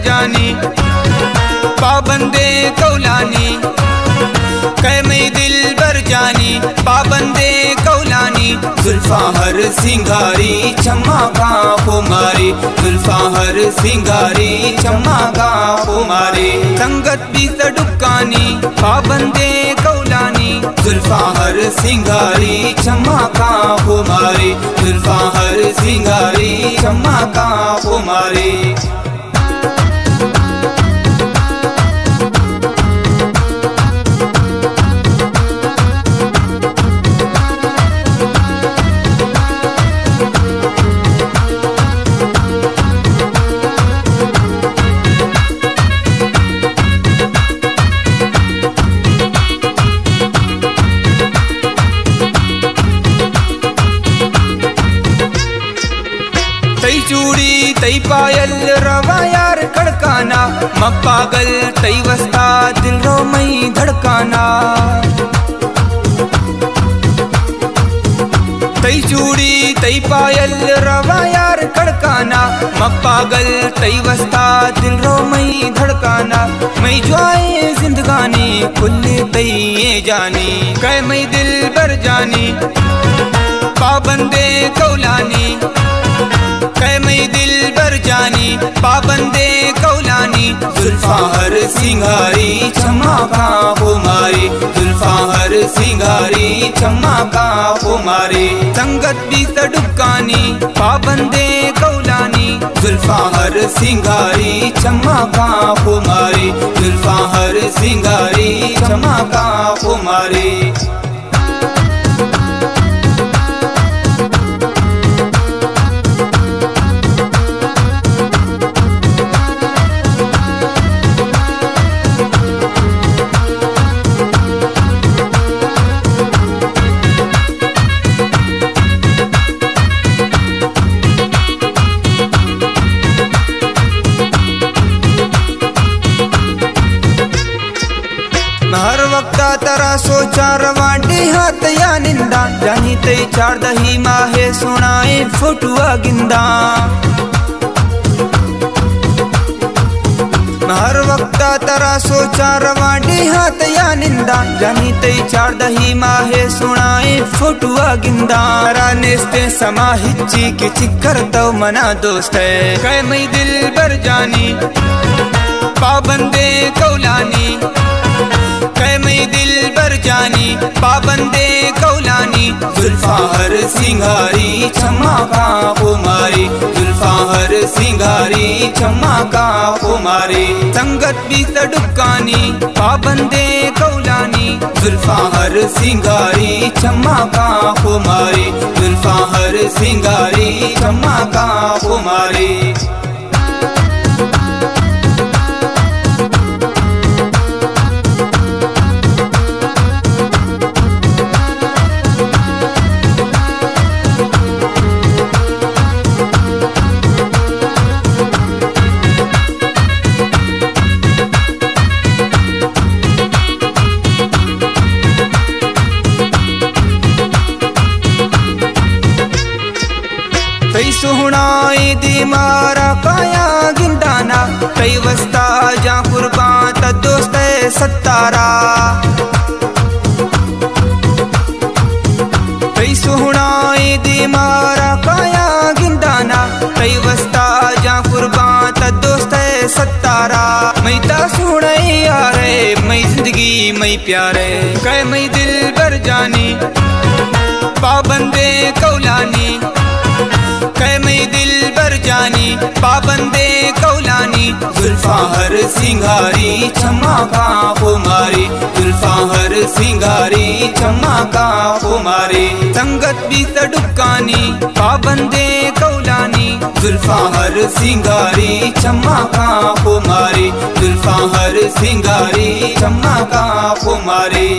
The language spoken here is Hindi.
जानी पाबंदे कौलानी, कै मैं दिल बर जानी पाबंदे कौलानी। जुल्फा हर सिंगारी चम्मा का कुमारी, जुल्फा हर सिंगारी चम्मा का कुमारी। संगत भी सडुकानी पाबंदे कौलानी, जुल्फा हर सिंगारी चम्मा का कुमारी, जुल्फा हर सिंगारी चम्मा का कुमारी। तई चूड़ी तई पायल रवा यार कड़काना, म पागल तई वस्ता दिल रो मई धड़काना। तई चूड़ी तई पायल रवा यार कड़काना, म पागल तई वस्ता दिल रो मई धड़काना। मैं ज्वाए जिंदगानी खुले तई ये जानी, कै मैं दिल बर जानी पाबंदे कौलानी, कै मैं दिल बर जानी पाबंदे कौलानी। जुल्फा हर सिंगारी चम्मा का कुमारी, जुल्फा हर सिंगारी चम्मा का कुमारी। संगत भी सडुकानी पाबंदे कौलानी, जुल्फा हर सिंगारी चम्मा का कुमारी, जुल्फा हर सिंगारी चम्मा का कुमारी। हर वक्त तरा सोचा रवांडी हाथ या निंदा, जानी तई चार दही माहे सुनाए फुटुआ गिंदा। हर वक्त तरा सोचा रवांडी हाथ या निंदा, जानी तई चार दही माहे सुनाए फुटुआ गिंदा। नेस्ते समा हिच्ची की चिक्कर तो मना दोस्त है, कै मैं दिल बर जानी पाबंदे कौलानी, कै मैं दिल बर जानी पाबंदे कौलानी। जुल्फा हर सिंगारी चम्मा का कुमारी, जुल्फा हर सिंगारी चम्मा का कुमारी। संगत भी सडुकानी पाबंदे कौलानी, जुल्फा हर सिंगारी चम्मा का कुमारी, जुल्फा हर सिंगारी चम्मा का कुमारी। तई सुहनाई दी मारा काया गिंदाना, तई वस्ता जा कुर्बान त दोस्त सत्तारा। तई सुहनाई दी मारा काया गिंदाना, तई वस्ता जा कुर्बान त दोस्त सत्तारा। मैं ता सुहनाई यारे मैं जिंदगी मैं प्यारे, कै मैं दिल बर जानी पाबंदे कौलानी, कै मैं दिल बर जानी पाबंदे कौलानी। जुल्फा हर सिंगारी चम्मा का कुमारी, जुल्फा हर सिंगारी चम्मा का कुमारी। संगत भी सडुकानी पाबंदे कौलानी, जुल्फा हर सिंगारी चम्मा का कुमारी, जुल्फा हर सिंगारी चम्मा का कुमारी।